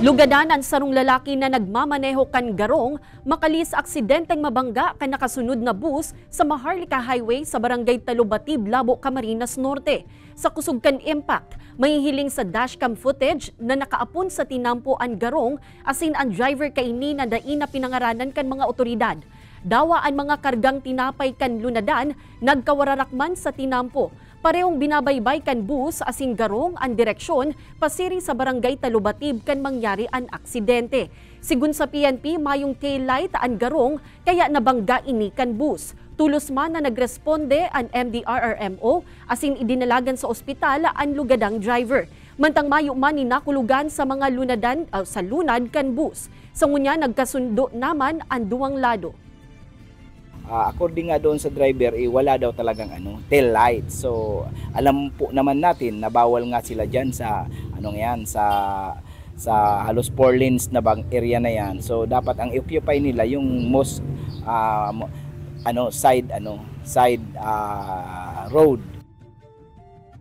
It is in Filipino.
Lugadanan sarong lalaki na nagmamaneho kan garong, makalis aksidenteng mabangga kan nakasunod na bus sa Maharlika Highway sa Barangay Talubatib, Labo, Camarines Norte. Sa kusog kan impact, may hiling sa dashcam footage na nakaapon sa tinampo ang garong, asin ang driver kaini na daina pinangaranan kan mga otoridad. Dawa ang mga kargang tinapay kan lunadan, nagkawararakman sa tinampo. Parehong binabaybay kan bus asin garong ang direksyon pasiri sa Barangay Talubatib kan mangyari ang aksidente. Sigun sa PNP, mayong taillight ang garong kaya nabangga ini kan bus. Tulos man na nagresponde ang MDRRMO asin idinalagan sa ospital ang lugadang driver. Mantang mayo man ni nakulugan sa mga lunadan sa lunad kan bus. Sa ngunya nagkasundo naman ang duwang lado. According nga doon sa driver, wala daw talagang tail light. So alam po naman natin na bawal nga sila diyan sa sa halos 4 lanes na bang area na yan. So dapat ang occupy nila yung most side road.